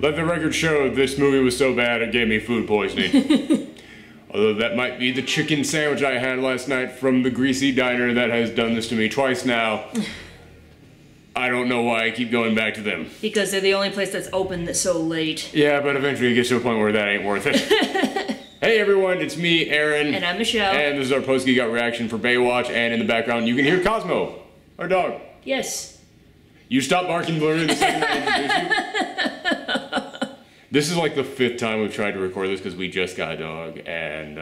Let the record show this movie was so bad it gave me food poisoning. Although that might be the chicken sandwich I had last night from the greasy diner that has done this to me twice now. I don't know why I keep going back to them. Because they're the only place that's open that's so late. Yeah, but eventually it gets to a point where that ain't worth it. Hey everyone, it's me, Aaron. And I'm Michelle. And this is our post-Geekout reaction for Baywatch, and in the background you can hear Cosmo, our dog. Yes. You stopped barking literally the second I introduced you. This is like the 5th time we've tried to record this because we just got a dog, and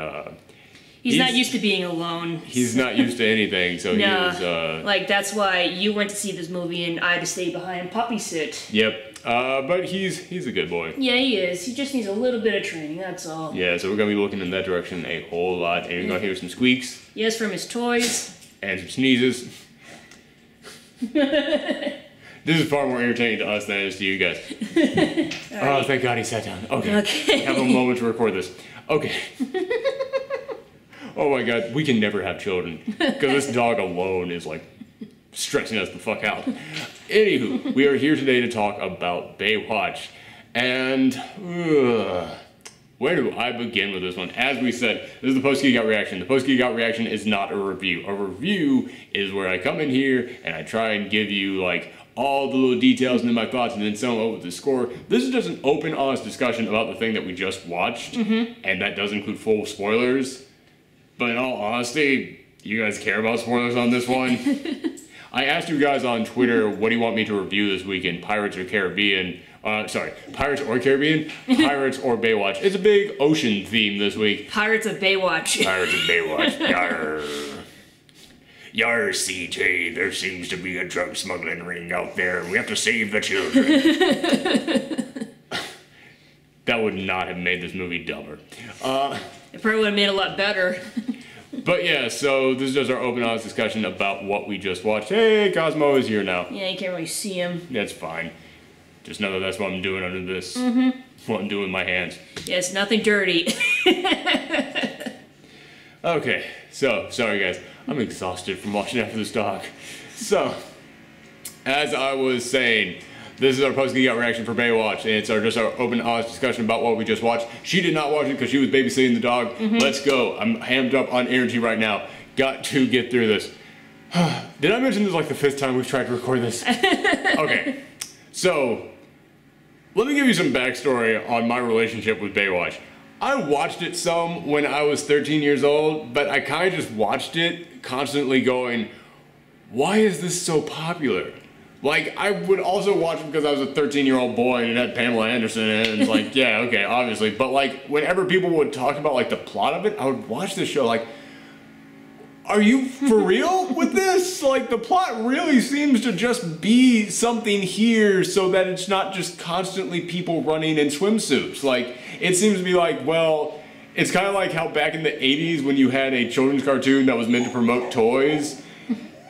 he's not used to being alone. He's not used to anything, so no, he was like that's why you went to see this movie and I had to stay behind and puppy sit. Yep. But he's a good boy. Yeah, he is. He just needs a little bit of training, that's all. Yeah, so we're gonna be looking in that direction a whole lot, and you're gonna hear some squeaks. Yes, from his toys. And some sneezes. This is far more entertaining to us than it is to you guys. Oh, thank God he sat down. Okay. Have a moment to record this. Okay. Oh my God, we can never have children. Because this dog alone is like stressing us the fuck out. Anywho, we are here today to talk about Baywatch. And where do I begin with this one? As we said, this is the post-Geekout reaction. The post-Geekout reaction is not a review. A review is where I come in here and I try and give you like all the little details and then my thoughts and then sum up with the score. This is just an open, honest discussion about the thing that we just watched. And that does include full spoilers. But in all honesty, you guys care about spoilers on this one? I asked you guys on Twitter, what do you want me to review this weekend? Pirates or Caribbean? Sorry, Pirates or Caribbean? Pirates or Baywatch? It's a big ocean theme this week. Pirates of Baywatch. Pirates of Baywatch. Yarr. Yarr, CJ, there seems to be a drug smuggling ring out there. We have to save the children. That would not have made this movie dumber. It probably would have made it a lot better. But yeah, so this is just our open, honest discussion about what we just watched. Hey, Cosmo is here now. Yeah, you can't really see him. That's fine. Just know that that's what I'm doing under this. What I'm doing with my hands. Yeah, it's nothing dirty. Okay, so, sorry guys. I'm exhausted from watching after this dog. So, as I was saying, this is our post-Geekout reaction for Baywatch, and it's just our open, honest discussion about what we just watched. She did not watch it because she was babysitting the dog. Let's go. I'm hammed up on energy right now. Got to get through this. Did I mention this is like the 5th time we've tried to record this? Okay. So, let me give you some backstory on my relationship with Baywatch. I watched it some when I was 13 years old, but I kind of just watched it constantly going, why is this so popular? Like, I would also watch it because I was a 13-year-old boy and it had Pamela Anderson in it, and it's like, yeah, okay, obviously. But like, whenever people would talk about like the plot of it, I would watch this show like, are you for real with this? Like, the plot really seems to just be something here so that it's not just constantly people running in swimsuits. Like, it seems to be like, well, it's kind of like how back in the 80s when you had a children's cartoon that was meant to promote toys,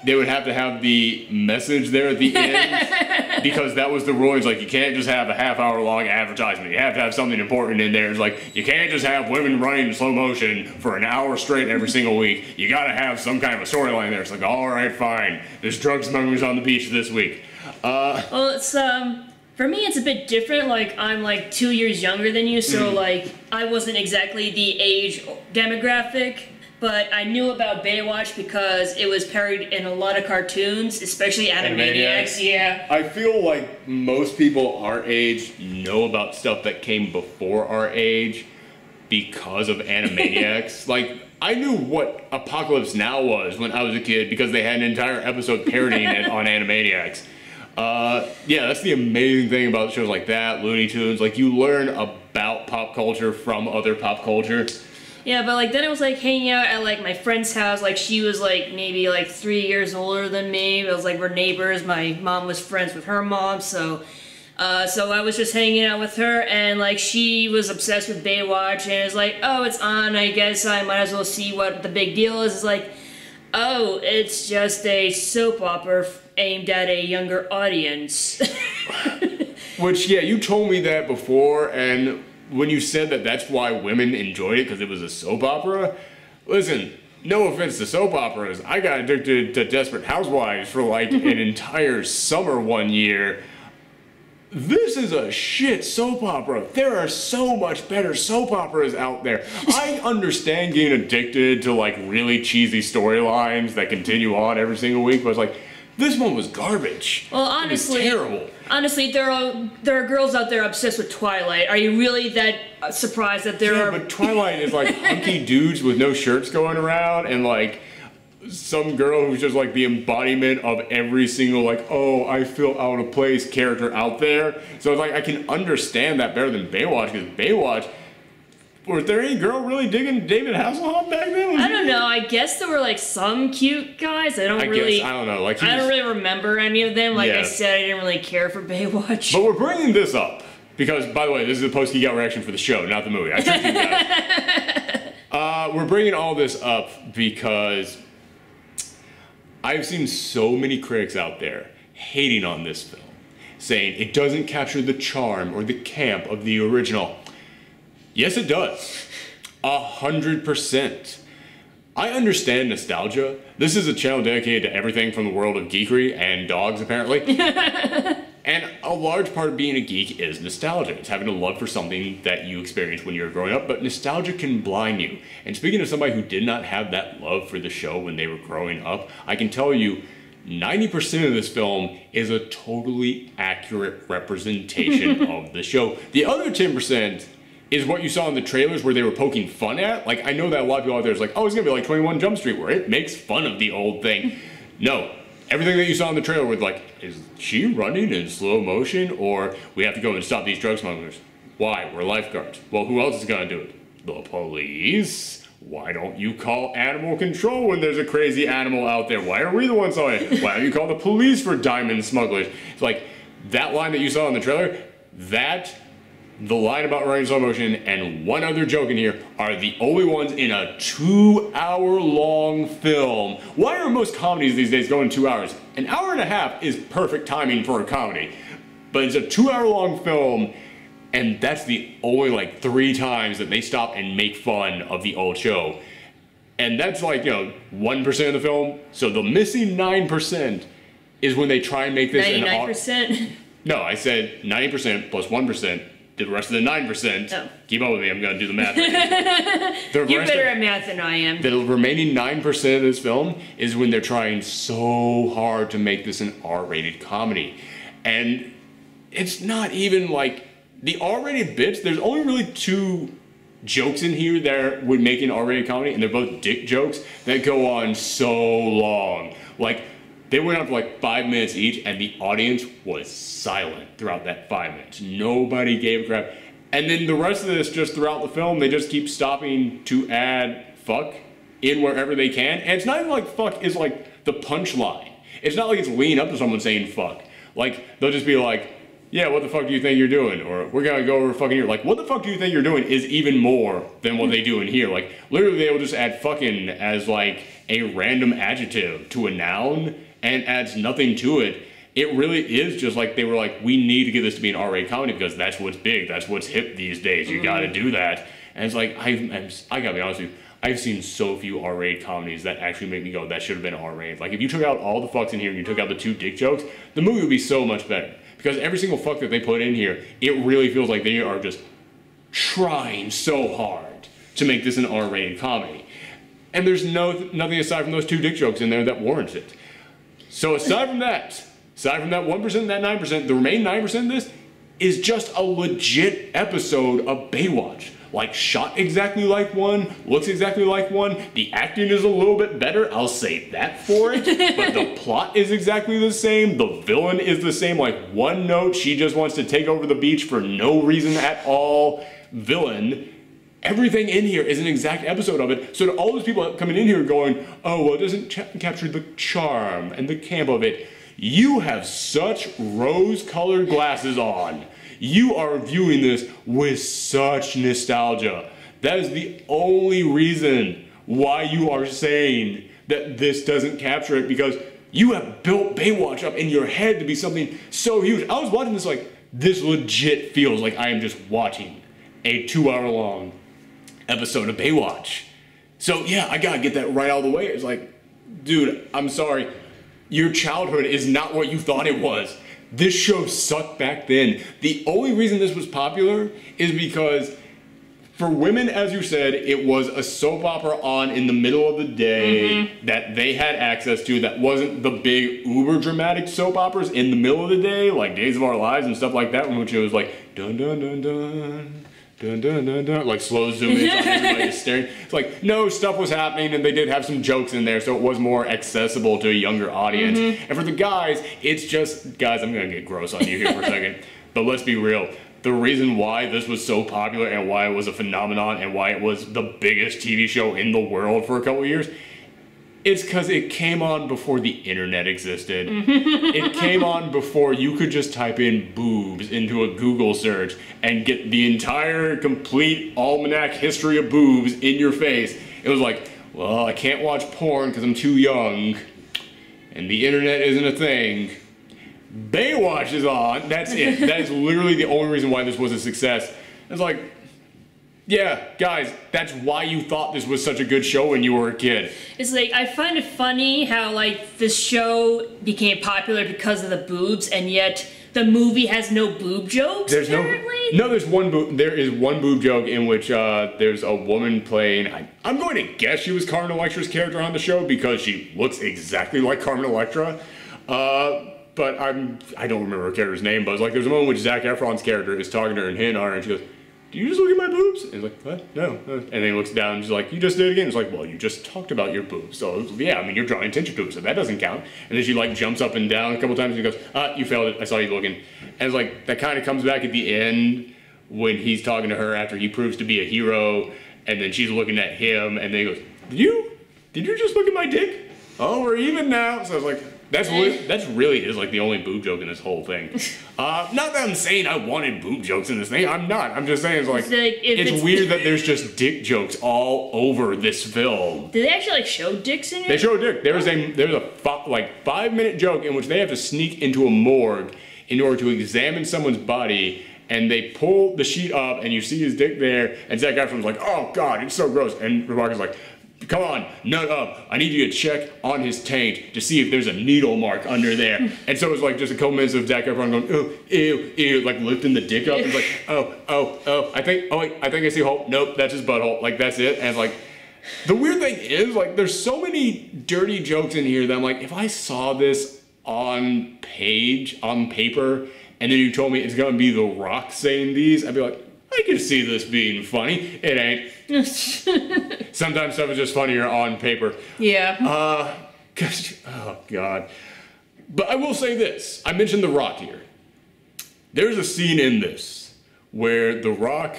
they would have to have the message there at the end because that was the rulings. Like, you can't just have a half-hour-long advertisement. You have to have something important in there. It's like, you can't just have women running in slow motion for an hour straight every single week. You gotta have some kind of a storyline there. It's like, all right, fine. There's drug smugglers on the beach this week. Well, it's, for me, it's a bit different. Like, I'm like 2 years younger than you, so like, I wasn't exactly the age demographic. But I knew about Baywatch because it was parodied in a lot of cartoons, especially Animaniacs. Yeah. I feel like most people our age know about stuff that came before our age because of Animaniacs. Like, I knew what Apocalypse Now was when I was a kid because they had an entire episode parodying it on Animaniacs. Yeah, that's the amazing thing about shows like that, Looney Tunes. Like, you learn about pop culture from other pop culture. Yeah, but like then it was like hanging out at like my friend's house. Like she was like maybe like 3 years older than me. It was like we're neighbors. My mom was friends with her mom, so I was just hanging out with her, and like she was obsessed with Baywatch, and it's like, oh, it's on. I guess I might as well see what the big deal is. It's like, oh, it's just a soap opera aimed at a younger audience. Which, yeah, you told me that before, and when you said that that's why women enjoyed it, because it was a soap opera, listen, no offense to soap operas, I got addicted to Desperate Housewives for like an entire summer one year. this is a shit soap opera. There are so much better soap operas out there. I understand getting addicted to like really cheesy storylines that continue on every single week, but it's like, this one was garbage. Well, honestly, it was terrible. Honestly, there are girls out there obsessed with Twilight. Are you really that surprised that there are? Yeah, but Twilight is like hunky dudes with no shirts going around, and like some girl who's just like the embodiment of every single like, oh, I feel out of place character out there. So it's like I can understand that better than Baywatch, because Baywatch, was there any girl really digging David Hasselhoff back then? I don't know. I guess there were like some cute guys. I don't know. Like I don't really remember any of them. Like I said, I didn't really care for Baywatch. But we're bringing this up because, by the way, this is a post-Geekout reaction for the show, not the movie. I tricked you guys. We're bringing all this up because I've seen so many critics out there hating on this film, saying it doesn't capture the charm or the camp of the original. Yes, it does. 100%. I understand nostalgia. This is a channel dedicated to everything from the world of geekery and dogs, apparently. And a large part of being a geek is nostalgia. It's having a love for something that you experienced when you were growing up, but nostalgia can blind you. And speaking of somebody who did not have that love for the show when they were growing up, I can tell you 90% of this film is a totally accurate representation of the show. The other 10% is what you saw in the trailers where they were poking fun at. Like, I know that a lot of people out there is like, oh, it's gonna be like 21 Jump Street where it makes fun of the old thing. No, everything that you saw in the trailer was like, is she running in slow motion, or we have to go and stop these drug smugglers? Why? We're lifeguards. Well, who else is gonna do it? The police. Why don't you call animal control when there's a crazy animal out there? Why are we the ones on it? Why don't you call the police for diamond smugglers? It's like, that line that you saw in the trailer, the line about running slow motion and one other joke in here are the only ones in a 2-hour-long film. Why are most comedies these days going 2 hours? An hour and a half is perfect timing for a comedy. But it's a 2-hour-long film, and that's the only like 3 times that they stop and make fun of the old show. And that's like, 1% of the film. So the missing 9% is when they try and make this 99%? No, I said 90% plus 1%. The rest of the 9%, keep up with me, I'm going to do the math. You're better at math than I am. The remaining 9% of this film is when they're trying so hard to make this an R-rated comedy. And it's not even like, the R-rated bits, there's only really 2 jokes in here that would make an R-rated comedy, and they're both dick jokes that go on so long. Like, they went on for like 5 minutes each, and the audience was silent throughout that 5 minutes. Nobody gave a crap. And then the rest of this, just throughout the film, they just keep stopping to add fuck in wherever they can. And it's not even like fuck is like the punchline. It's not like it's leading up to someone saying fuck. Like, they'll just be like, yeah, what the fuck do you think you're doing? Or we're gonna go over fucking here. Like, what the fuck do you think you're doing is even more than what they do in here. Like, literally they will just add fucking as like a random adjective to a noun and adds nothing to it. It really is just like they were like, we need to get this to be an R-rated comedy because that's what's big, that's what's hip these days. You gotta do that. And it's like, I gotta be honest with you, I've seen so few R-rated comedies that actually make me go, that should have been R-rated. Like, if you took out all the fucks in here and you took out the 2 dick jokes, the movie would be so much better. Because every single fuck that they put in here, it really feels like they are just trying so hard to make this an R-rated comedy. And there's nothing aside from those 2 dick jokes in there that warrants it. So aside from that 1%, that 9%, the remaining 9% of this is just a legit episode of Baywatch. Like, shot exactly like one, looks exactly like one, the acting is a little bit better, I'll say that for it, but the plot is exactly the same, the villain is the same, like one note, she just wants to take over the beach for no reason at all, villain. Everything in here is an exact episode of it, so to all those people coming in here going, oh, well, it doesn't capture the charm and the camp of it, you have such rose-colored glasses on. You are viewing this with such nostalgia. That is the only reason why you are saying that this doesn't capture it, because you have built Baywatch up in your head to be something so huge. I was watching this like, this legit feels like I am just watching a 2-hour-long episode of Baywatch. So yeah, I gotta get that right out of the way. It's like, dude, I'm sorry. Your childhood is not what you thought it was. this show sucked back then. The only reason this was popular is because for women, as you said, it was a soap opera on in the middle of the day that they had access to that wasn't the big uber dramatic soap operas in the middle of the day, like Days of Our Lives and stuff like that, in which it was like dun dun dun dun dun dun dun dun, like slow zoom in on everybody just staring. It's like, no, stuff was happening and they did have some jokes in there, so it was more accessible to a younger audience. And for the guys, it's just, guys, I'm gonna get gross on you here for a second, but let's be real. The reason why this was so popular and why it was a phenomenon and why it was the biggest TV show in the world for a couple of years, it's because it came on before the internet existed. It came on before you could just type in boobs into a Google search and get the entire complete almanac history of boobs in your face. It was like, well, I can't watch porn because I'm too young and the internet isn't a thing. Baywatch is on. That's it. That is literally the only reason why this was a success. It's like, yeah, guys, that's why you thought this was such a good show when you were a kid. It's like, I find it funny how, like, this show became popular because of the boobs, and yet the movie has no boob jokes, apparently? No, there's one boob. There is one boob joke in which there's a woman playing, I'm going to guess she was Carmen Electra's character on the show because she looks exactly like Carmen Electra. But I don't remember her character's name, but it's like there's a moment in which Zac Efron's character is talking to her and hitting on her, and she goes, "Do you just look at my boobs?" And he's like, "What? No. And then he looks down and she's like, "You just did it again." It's like, "Well, you just talked about your boobs, so yeah, I mean, you're drawing attention to it, so that doesn't count." And then she like jumps up and down a couple times and goes, "You failed it. I saw you looking." And it's like that kind of comes back at the end when he's talking to her after he proves to be a hero, and then she's looking at him, and then he goes, "Did you just look at my dick? Oh, we're even now." So I was like, That's really is like the only boob joke in this whole thing. Not that I'm saying I wanted boob jokes in this thing. I'm not. I'm just saying it's weird that there's just dick jokes all over this film. Did they actually like show dicks in it? They show a dick. There's a 5-minute joke in which they have to sneak into a morgue in order to examine someone's body, and they pull the sheet up and you see his dick there, and Zac Efron's like, "Oh God, it's so gross," and Rebecca's like, "Come on, nut up. I need you to check on his taint to see if there's a needle mark under there." And so it's like just a couple minutes of Zac Efron going, "Oh, ew, ew," like lifting the dick up. It's like, oh, I think I see a hole. Nope, that's his butthole. Like, that's it. And it's like, the weird thing is, like, there's so many dirty jokes in here that I'm like, if I saw this on paper, and then you told me it's gonna be The Rock saying these, I'd be like, I can see this being funny. It ain't. Sometimes stuff is just funnier on paper. Yeah. Oh God. But I will say this. I mentioned The Rock here. There's a scene in this where The Rock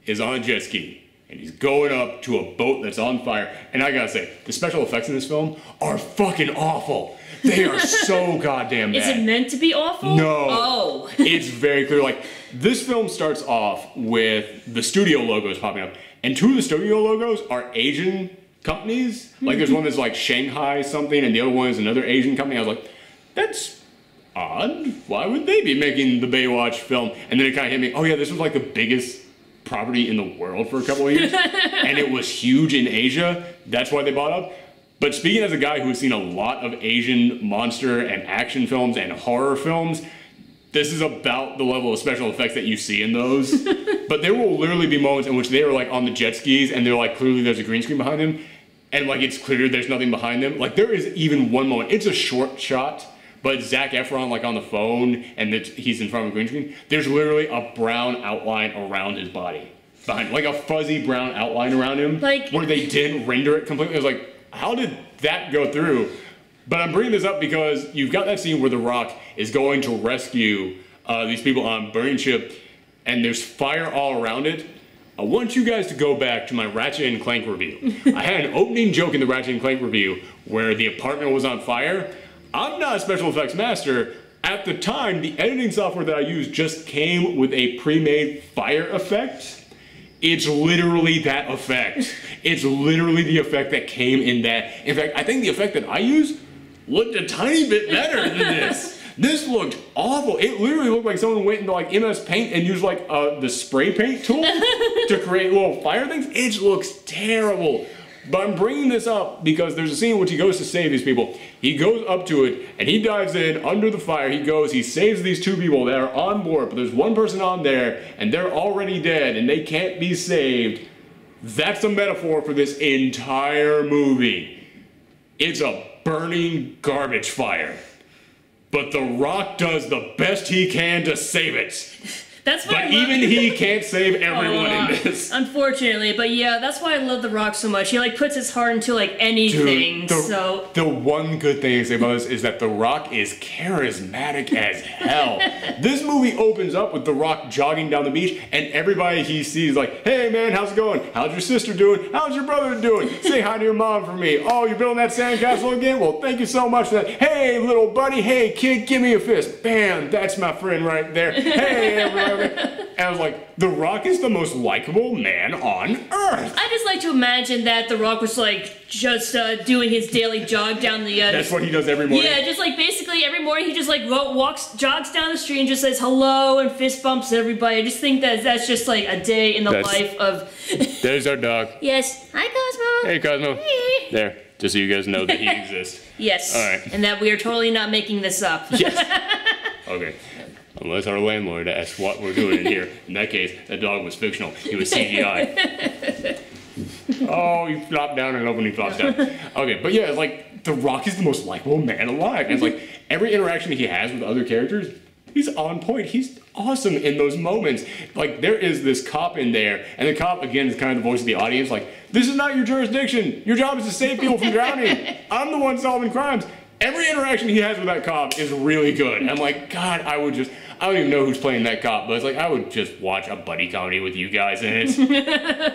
is on a jet ski and he's going up to a boat that's on fire. And I gotta say, the special effects in this film are fucking awful. They are so goddamn bad. Is it meant to be awful? No. Oh. It's very clear. Like, this film starts off with the studio logos popping up. And two of the studio logos are Asian companies. Like, there's one that's like Shanghai something, and the other one is another Asian company. I was like, that's odd. Why would they be making the Baywatch film? And then it kind of hit me, oh yeah, this was like the biggest property in the world for a couple of years. And it was huge in Asia. That's why they bought up. But speaking as a guy who has seen a lot of Asian monster and action films and horror films, this is about the level of special effects that you see in those. But there will literally be moments in which they are like on the jet skis and they're like, clearly there's a green screen behind them. And like, it's clear there's nothing behind them. Like, there is even one moment, it's a short shot, but Zac Efron like on the phone and he's in front of a green screen. There's literally a brown outline around his body. Behind, like a fuzzy brown outline around him. Like, where they didn't render it completely. I was like, how did that go through? But I'm bringing this up because you've got that scene where The Rock is going to rescue these people on a burning ship, and there's fire all around it. I want you guys to go back to my Ratchet & Clank review. I had an opening joke in the Ratchet & Clank review where the apartment was on fire. I'm not a special effects master. At the time, the editing software that I used just came with a pre-made fire effect. It's literally that effect. It's literally the effect that came in that. In fact, I think the effect that I used looked a tiny bit better than this. This looked awful. It literally looked like someone went into like MS Paint and used like the spray paint tool to create little fire things. It looks terrible. But I'm bringing this up because there's a scene in which he goes to save these people. He goes up to it, and he dives in under the fire. He saves these 2 people that are on board, but there's one person on there, and they're already dead, and they can't be saved. That's a metaphor for this entire movie. It's a burning garbage fire. But The Rock does the best he can to save it. That's why but even he can't save everyone in this. Unfortunately, but yeah, that's why I love The Rock so much. He like puts his heart into like anything. Dude, the one good thing I say about this is that The Rock is charismatic as hell. This movie opens up with The Rock jogging down the beach, and everybody he sees like, hey man, how's it going? How's your sister doing? How's your brother doing? Say hi to your mom for me. Oh, you're building that sandcastle again? Well, thank you so much for that. Hey, little buddy. Hey, kid, give me a fist. Bam, that's my friend right there. Hey, everybody. And I was like, The Rock is the most likable man on earth. I just like to imagine that The Rock was like just doing his daily jog down the. That's what he does every morning. Yeah, just like basically every morning he just like jogs down the street and just says hello and fist bumps everybody. I just think that that's just like a day in the life of. There's our dog. Yes. Hi, Cosmo. Hey, Cosmo. Hey. There, just so you guys know that he exists. Yes. All right. And that we are totally not making this up. Yes. Okay. Unless our landlord asks what we're doing in here. In that case, that dog was fictional. He was CGI. Oh, he flopped down. I love when he flops down. Okay, but yeah, like, The Rock is the most likable man alive. And it's like, every interaction he has with other characters, he's on point. He's awesome in those moments. Like, there is this cop in there, and the cop, again, is kind of the voice of the audience. Like, this is not your jurisdiction. Your job is to save people from drowning. I'm the one solving crimes. Every interaction he has with that cop is really good. I'm like, God, I don't even know who's playing that cop, but it's like, I would just watch a buddy comedy with you guys in it.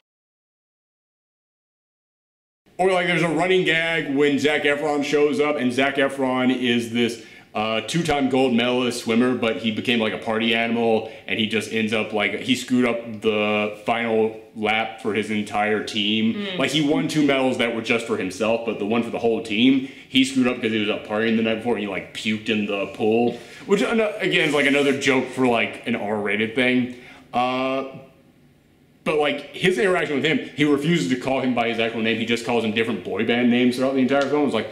Or like, there's a running gag when Zac Efron shows up, and Zac Efron is this 2-time gold medalist swimmer, but he became like a party animal, and he just ends up like, he screwed up the final lap for his entire team. Like, he won 2 medals that were just for himself, but the one for the whole team, he screwed up because he was up partying the night before, and he like puked in the pool. Which, again, is like another joke for like an R-rated thing. But like, his interaction with him, he refuses to call him by his actual name. He just calls him different boy band names throughout the entire film. It's like,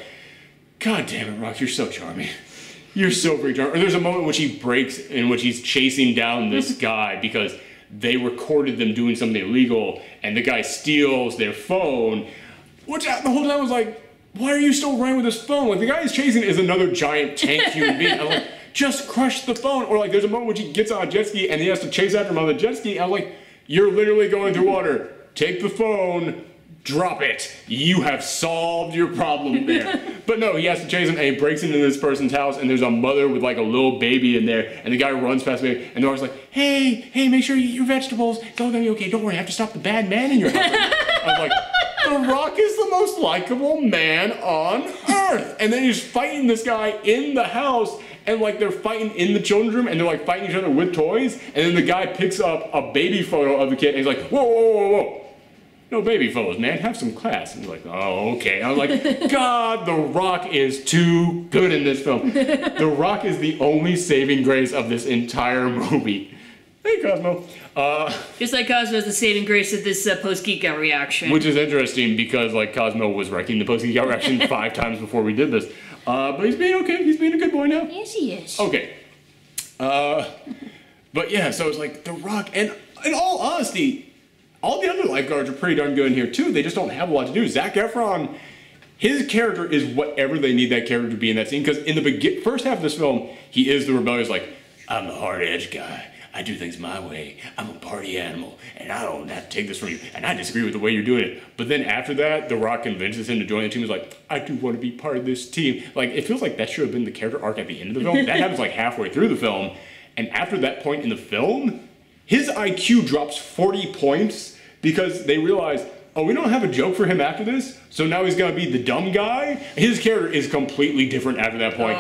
God damn it, Rock, you're so charming. You're so freaking charming. Or there's a moment in which he breaks, in which he's chasing down this guy because they recorded them doing something illegal, and the guy steals their phone. Which the whole time I was like, why are you still running with this phone? Like, the guy he's chasing is another giant tank human being. I was like, just crush the phone. Or like, there's a moment in which he gets on a jet ski and he has to chase after him on the jet ski. And I'm like, you're literally going through water. Take the phone, drop it. You have solved your problem there. But no, he has to chase him, and he breaks into this person's house, and there's a mother with like a little baby in there, and the guy runs past me, and they're always like, hey, make sure you eat your vegetables. It's all gonna be okay. Don't worry, I have to stop the bad man in your house. I was like, The Rock is the most likable man on earth. And then he's fighting this guy in the house, and like, they're fighting in the children's room, and they're like fighting each other with toys, and then the guy picks up a baby photo of the kid, and he's like, whoa. No baby photos, man. Have some class. And he's like, oh, okay. I was like, God, The Rock is too good in this film. The Rock is the only saving grace of this entire movie. Hey, Cosmo. Just like Cosmo is the saving grace of this post-Geekout reaction. Which is interesting because, like, Cosmo was wrecking the post-Geekout reaction 5 times before we did this. But he's being okay. He's being a good boy now. Yes, he is. Okay. But yeah, so it's like The Rock, and in all honesty, all the other lifeguards are pretty darn good in here too. They just don't have a lot to do. Zac Efron, his character is whatever they need that character to be in that scene. Because in the first half of this film, he is the rebellious, like, I'm the hard edge guy. I do things my way. I'm a party animal, and I don't have to take this from you. And I disagree with the way you're doing it. But then after that, The Rock convinces him to join the team. He's like, I do want to be part of this team. Like, it feels like that should have been the character arc at the end of the film. That happens like halfway through the film. And after that point in the film, his IQ drops 40 points because they realize, oh, we don't have a joke for him after this, so now he's gonna be the dumb guy. His character is completely different after that point.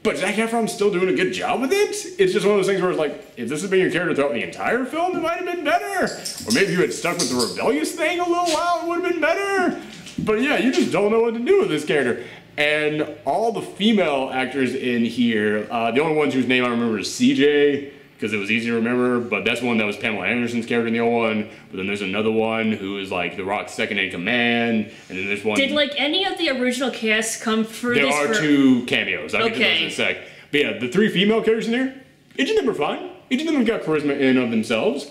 But Zac Efron's still doing a good job with it. It's just one of those things where it's like, if this had been your character throughout the entire film, it might have been better. Or maybe if you had stuck with the rebellious thing a little while, it would have been better. But yeah, you just don't know what to do with this character. And all the female actors in here, the only ones whose name I remember is CJ, because it was easy to remember, but that's one that was Pamela Anderson's character in the old one. But then there's another one who is like The Rock's second in command, and then there's one. Did like any of the original cast come for there this? There are 2 cameos. I'll get to those in a sec. But yeah, the 3 female characters in there, each of them are fine. Each of them have got charisma in and of themselves,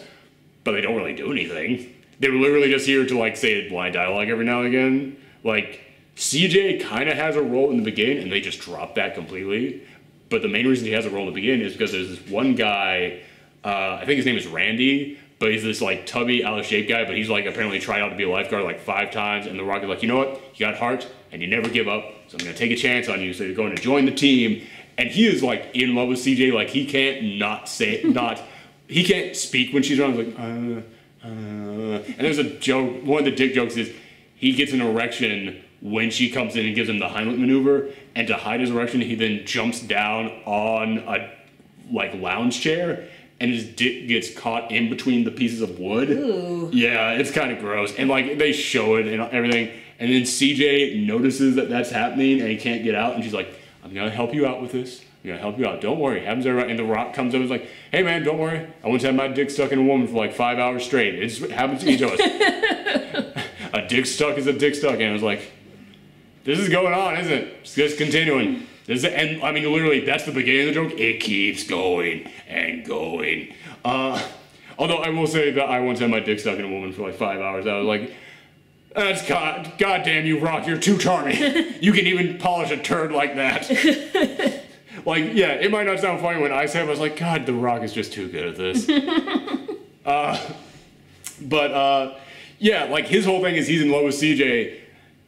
but they don't really do anything. They were literally just here to like say blind dialogue every now and again. Like CJ kind of has a role in the beginning, and they just drop that completely. But the main reason he has a role in the beginning is because there's this one guy, I think his name is Randy, but he's this like tubby, out of shape guy, but he's like apparently tried out to be a lifeguard like 5 times, and The Rock is like, you know what, you got heart, and you never give up, so I'm gonna take a chance on you, so you're going to join the team. And he is like in love with CJ, like he can't not say, he can't speak when she's around, like, and there's a joke, one of the dick jokes is, he gets an erection when she comes in and gives him the Heimlich maneuver, and to hide his erection, he then jumps down on a like lounge chair, and his dick gets caught in between the pieces of wood. Ooh. Yeah, it's kind of gross, and like they show it and everything, and then CJ notices that that's happening, and he can't get out, and she's like, I'm gonna help you out with this. I'm gonna help you out. Don't worry. Happens every. And The Rock comes up and is like, hey man, don't worry. I once had my dick stuck in a woman for like 5 hours straight. It happens to each of us. A dick stuck is a dick stuck, and I was like, this is going on, isn't it? It's just continuing. And I mean, literally, that's the beginning of the joke. It keeps going and going. Although I will say that I once had my dick stuck in a woman for like 5 hours. I was like, that's goddamn you, Rock, you're too charming. You can even polish a turd like that. Like, yeah, it might not sound funny when I say it, but I was like, God, The Rock is just too good at this. Yeah, like his whole thing is he's in love with CJ.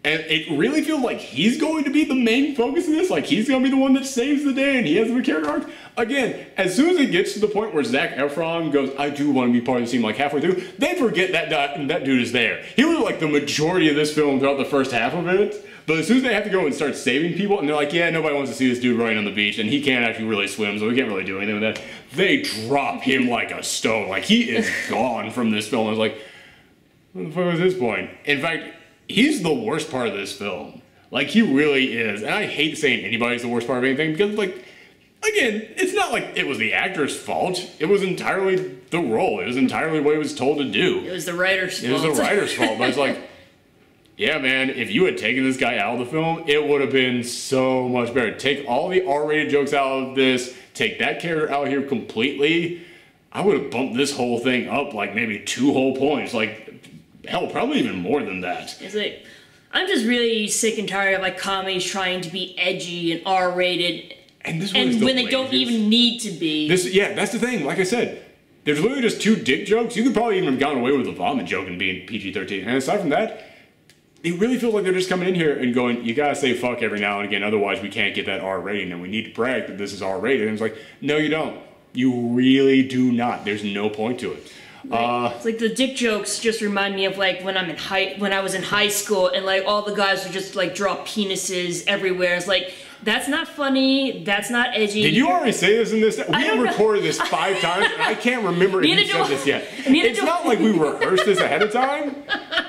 And it really feels like he's going to be the main focus of this. Like, he's going to be the one that saves the day, and he has the character arc. Again, as soon as it gets to the point where Zac Efron goes, I do want to be part of the team, like halfway through, they forget that dude is there. He was like the majority of this film throughout the first half of it. But as soon as they have to go and start saving people, and they're like, yeah, nobody wants to see this dude running on the beach, and he can't actually really swim, so we can't really do anything with that. They drop him like a stone. Like, he is gone from this film. I was like, what the fuck was his point? In fact, he's the worst part of this film. Like, he really is. And I hate saying anybody's the worst part of anything because, like, again, it's not like it was the actor's fault. It was entirely the role. It was entirely what he was told to do. It was the writer's fault. It was the writer's fault. But it's like, yeah, man, if you had taken this guy out of the film, it would have been so much better. Take all the R-rated jokes out of this. Take that character out here completely. I would have bumped this whole thing up like maybe 2 whole points. Like, hell, probably even more than that. It's like, I'm just really sick and tired of like comedies trying to be edgy and R-rated, and when they don't even need to be. Yeah, that's the thing. Like I said, there's literally just 2 dick jokes. You could probably even have gotten away with the vomit joke and being PG-13. And aside from that, it really feels like they're just coming in here and going, you gotta say fuck every now and again, otherwise we can't get that R rating, and we need to brag that this is R-rated. And it's like, no, you don't. You really do not. There's no point to it. It's like the dick jokes just remind me of like when I was in high school and like all the guys would just like draw penises everywhere. It's like, that's not funny, that's not edgy. Did you already say this in this? We have recorded this 5 times, and I can't remember if you said this yet. It's not like we rehearsed this ahead of time,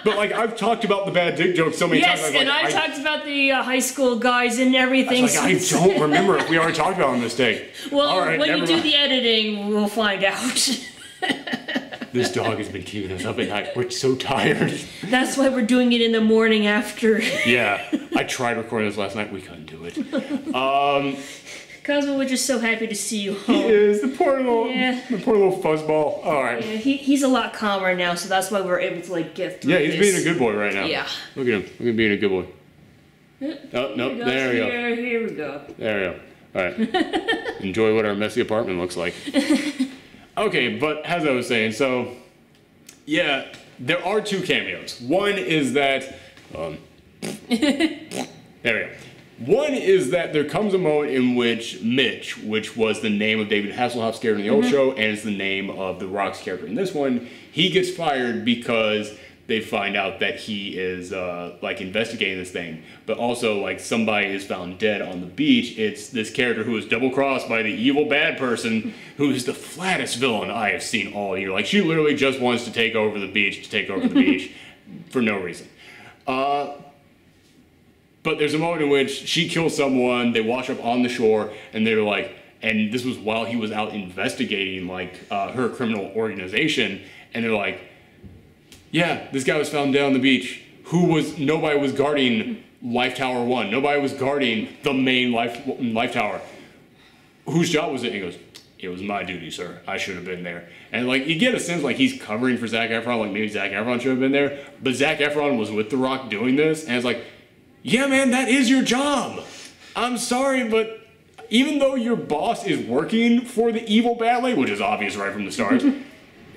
but like I've talked about the bad dick jokes so many times. Yes, and I talked about the high school guys and everything. I don't remember if we already talked about a mistake. Well, when you do the editing, we'll find out. This dog has been keeping us up at night. We're so tired. That's why we're doing it in the morning after. Yeah, I tried recording this last night. We couldn't do it. Cosmo, we're just so happy to see you home. He is the poor little fuzzball. All right. Yeah, he's a lot calmer now, so that's why we're able to like get through. Yeah, he's being a good boy right now. Yeah. Look at him. Look at him being a good boy. Oh, no, there we go. Here we go. There we go. All right. Enjoy what our messy apartment looks like. Okay, but as I was saying, so, yeah, there are 2 cameos. One is that, there we go. One is that there comes a moment in which Mitch, which was the name of David Hasselhoff's character in the old show, and is the name of The Rock's character in this one, he gets fired because they find out that he is, like, investigating this thing. But also, like, somebody is found dead on the beach. It's this character who is double-crossed by the evil bad person who is the flattest villain I have seen all year. Like, she literally just wants to take over the beach for no reason. But there's a moment in which she kills someone, they wash up on the shore, and they're like, And this was while he was out investigating like her criminal organization. And they're like, yeah, this guy was found down on the beach. Nobody was guarding Life Tower 1. Nobody was guarding the main life tower. Whose job was it? And he goes, it was my duty, sir. I should have been there. And like you get a sense like he's covering for Zac Efron, like maybe Zac Efron should have been there. But Zac Efron was with The Rock doing this, and it's like, yeah, man, that is your job. I'm sorry, but even though your boss is working for the evil bad lady, which is obvious right from the start,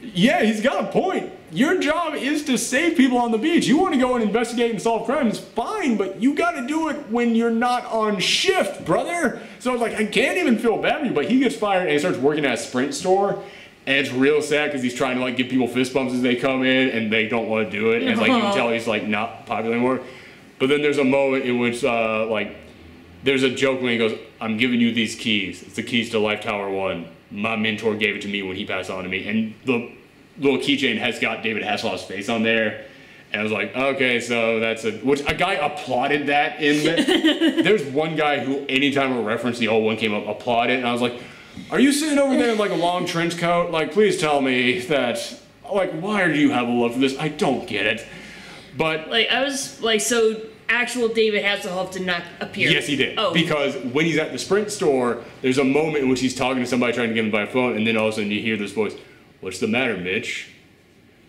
yeah, he's got a point. Your job is to save people on the beach. You want to go and investigate and solve crimes, fine, but you got to do it when you're not on shift, brother. So it's like, I can't even feel bad for you, but he gets fired and he starts working at a Sprint store. And it's real sad because he's trying to like give people fist bumps as they come in and they don't want to do it. And it's like you can tell he's like not popular anymore. But then there's a moment in which like there's a joke when he goes, I'm giving you these keys. It's the keys to Life Tower 1. My mentor gave it to me when he passed on to me. And the little keychain has got David Hasselhoff's face on there. And I was like, okay, so that's which a guy applauded that in the, there's one guy who anytime a reference the old one came up, applauded. And I was like, are you sitting over there in like a long trench coat? Like, please tell me that, like, why do you have a love for this? I don't get it. But like, I was like, so actual David Hasselhoff did not appear. Yes, he did. Oh. Because when he's at the Sprint store, there's a moment in which he's talking to somebody trying to get him by phone, and then all of a sudden you hear this voice, what's the matter, Mitch?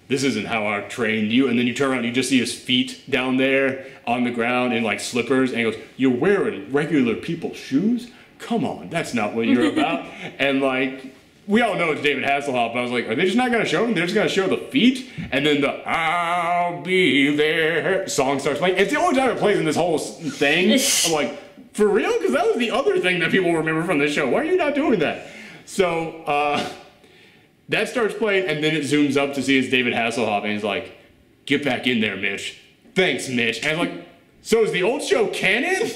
This isn't how I trained you. And then you turn around and you just see his feet down there on the ground in like slippers, and he goes, you're wearing regular people's shoes? Come on, that's not what you're about. And like, we all know it's David Hasselhoff, but I was like, are they just not gonna show him? They're just gonna show the feet? And then the I'll be there song starts playing. It's the only time it plays in this whole thing. I'm like, for real? Because that was the other thing that people remember from this show. Why are you not doing that? So, that starts playing, and then it zooms up to see it's David Hasselhoff, and he's like, get back in there, Mitch. Thanks, Mitch. And I'm like, so is the old show canon?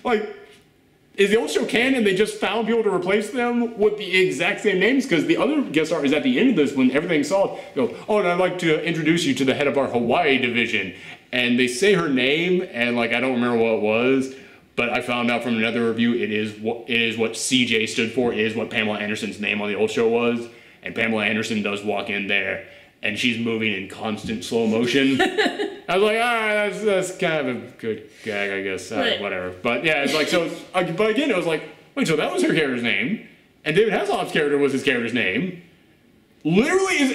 Like, is the old show canon? They just found people to replace them with the exact same names? Because the other guest star is at the end of this when everything's solved. They go, oh, and I'd like to introduce you to the head of our Hawaii division. And they say her name, and like I don't remember what it was, but I found out from another review it is what CJ stood for. It is what Pamela Anderson's name on the old show was. And Pamela Anderson does walk in there, and she's moving in constant slow motion. I was like, all right, that's kind of a good gag, I guess. Whatever. But yeah, it's like, so, but again, it was like, wait, so that was her character's name, and David Hasselhoff's character was his character's name. Literally, is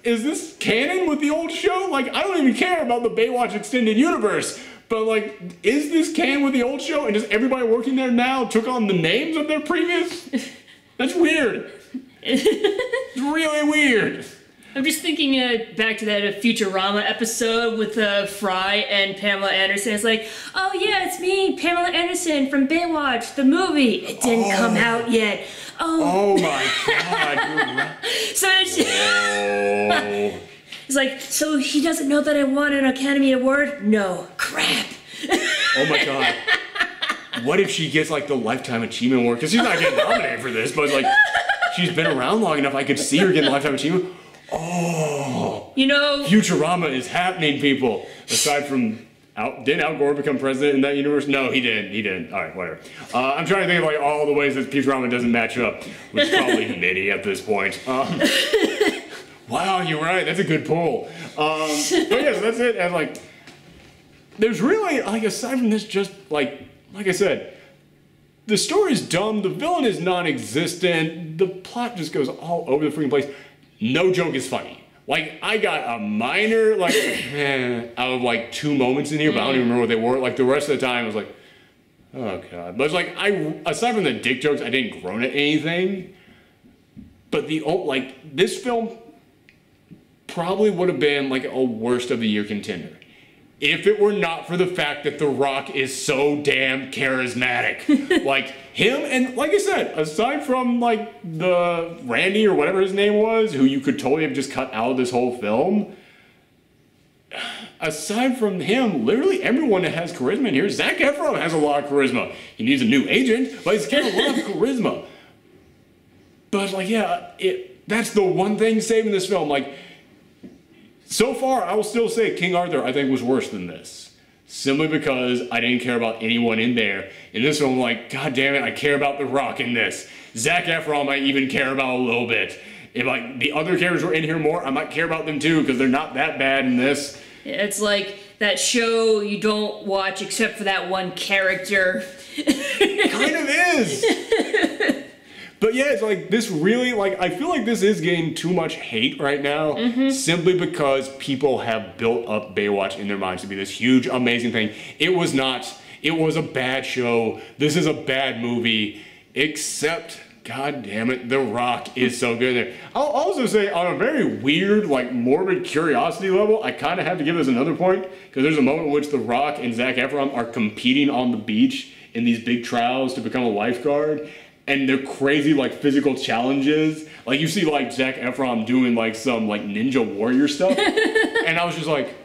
this canon with the old show? Like, I don't even care about the Baywatch extended universe, but like, is this canon with the old show, and just everybody working there now took on the names of their previous? That's weird. It's really weird. I'm just thinking back to that Futurama episode with Fry and Pamela Anderson. It's like, oh yeah, it's me, Pamela Anderson from Baywatch, the movie. It didn't come out yet. Oh my God, you're right. So it's like, so he doesn't know that I won an Academy Award? No, crap. Oh my God. What if she gets like the Lifetime Achievement Award? Because she's not getting nominated for this, but like, she's been around long enough, I could see her getting the Lifetime Achievement. Oh. You know, Futurama is happening, people. Aside from, didn't Al Gore become president in that universe? No, he didn't. All right, whatever. I'm trying to think of like all the ways that Futurama doesn't match up, which is probably many at this point. Wow, you're right. That's a good pull. But yeah, so that's it. And like, there's really, like, aside from this, just like I said, the story's dumb, the villain is non-existent, the plot just goes all over the freaking place. No joke is funny. Like, I got a minor, like, out of like 2 moments in here, but I don't even remember what they were. Like, the rest of the time, I was like, oh God. But it's like, aside from the dick jokes, I didn't groan at anything. But this film probably would have been like a worst of the year contender if it were not for the fact that The Rock is so damn charismatic. Like, him, and like I said, aside from like the Randy or whatever his name was, who you could totally have just cut out of this whole film, aside from him, literally everyone that has charisma in here, Zac Efron has a lot of charisma. He needs a new agent, but he's got a lot of charisma. But like, yeah, that's the one thing saving this film. Like, so far, I will still say King Arthur, I think, was worse than this. simply because I didn't care about anyone in there. In this one, I'm like, God damn it, I care about The Rock in this. Zac Efron I even care about a little bit. If like the other characters were in here more, I might care about them too, because they're not that bad in this. It's like that show you don't watch except for that one character. Kind of is. But yeah, it's like this really, like, I feel like this is getting too much hate right now, simply because people have built up Baywatch in their minds to be this huge, amazing thing. It was not. It was a bad show. This is a bad movie, except, God damn it, The Rock is so good there. I'll also say, on a very weird, like, morbid curiosity level, I kind of have to give this another point, because there's a moment in which The Rock and Zac Efron are competing on the beach in these big trials to become a lifeguard. And they're crazy, like, physical challenges. Like, you see, like, Zac Efron doing, like, some, like, ninja warrior stuff. And I was just like,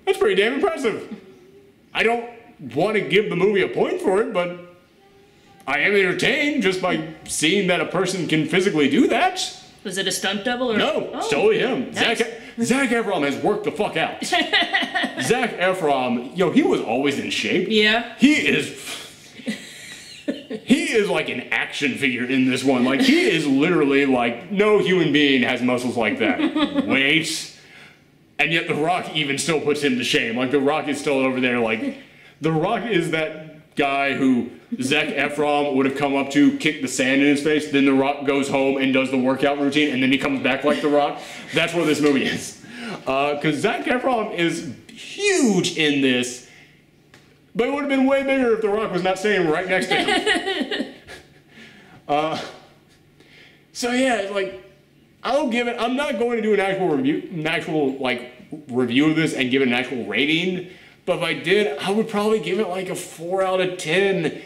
that's pretty damn impressive. I don't want to give the movie a point for it, but I am entertained just by seeing that a person can physically do that. Was it a stunt double? Or? No, it's totally him. Nice. Zac Efron has worked the fuck out. Zac Efron, yo, he was always in shape. Yeah. He is like an action figure in this one. Like, he is literally like, no human being has muscles like that. Wait. And yet The Rock even still puts him to shame. Like, The Rock is still over there, like, The Rock is that guy who Zac Efron would have come up to, kick the sand in his face, then The Rock goes home and does the workout routine, and then he comes back like The Rock. That's what this movie is. Because Zac Efron is huge in this. But it would have been way bigger if The Rock was not standing right next to him. So yeah, like, I'll give it, I'm not going to do an actual review of this and give it an actual rating, but if I did, I would probably give it like a 4 out of 10,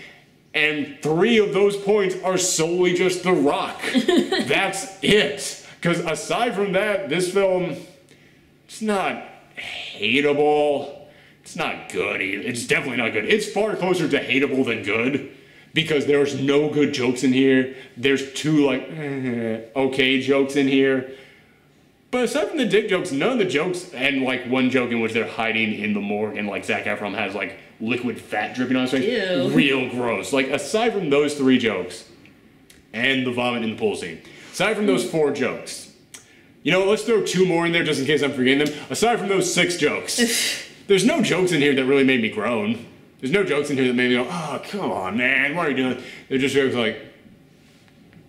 and 3 of those points are solely just The Rock. That's it. Because aside from that, this film, it's not hateable. It's not good either. It's definitely not good. It's far closer to hateable than good, because there's no good jokes in here. There's 2 like okay jokes in here. But aside from the dick jokes, none of the jokes, and like one joke in which they're hiding in the morgue and like Zac Efron has like liquid fat dripping on his face. Ew. Real gross. Like, aside from those 3 jokes and the vomit in the pool scene, aside from those 4 jokes, you know, let's throw 2 more in there just in case I'm forgetting them. Aside from those 6 jokes. There's no jokes in here that really made me groan. There's no jokes in here that made me go, oh, come on, man, what are you doing? They're just jokes like,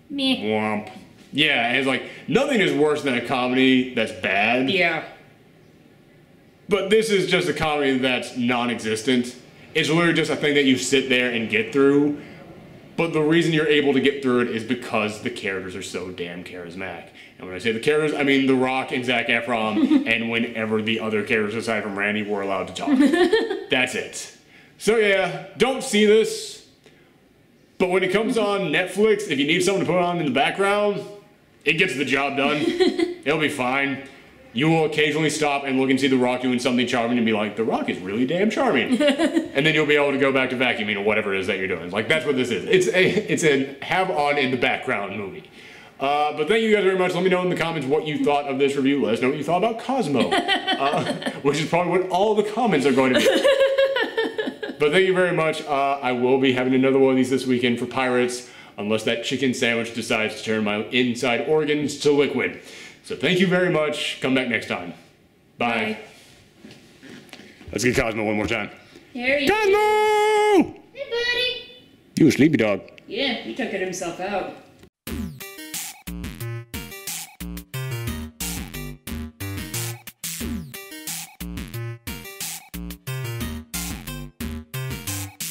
meh. Womp. Yeah, and it's like, nothing is worse than a comedy that's bad. Yeah. But this is just a comedy that's non-existent. It's literally just a thing that you sit there and get through. But the reason you're able to get through it is because the characters are so damn charismatic. And when I say the characters, I mean The Rock and Zac Efron, and whenever the other characters aside from Randy were allowed to talk. That's it. So yeah, don't see this. But when it comes on Netflix, if you need someone to put on in the background, it gets the job done. It'll be fine. You will occasionally stop and look and see The Rock doing something charming and be like, The Rock is really damn charming. And then you'll be able to go back to vacuuming or whatever it is that you're doing. Like, that's what this is. It's a have on in the background movie. But thank you guys very much. Let me know in the comments what you thought of this review. Let us know what you thought about Cosmo. Which is probably what all the comments are going to be. But thank you very much. I will be having another one of these this weekend for Pirates, unless that chicken sandwich decides to turn my inside organs to liquid. So thank you very much. Come back next time. Bye. Let's get Cosmo one more time. Here you Cosmo! Hey, buddy. You a sleepy dog. Yeah, he took it himself out.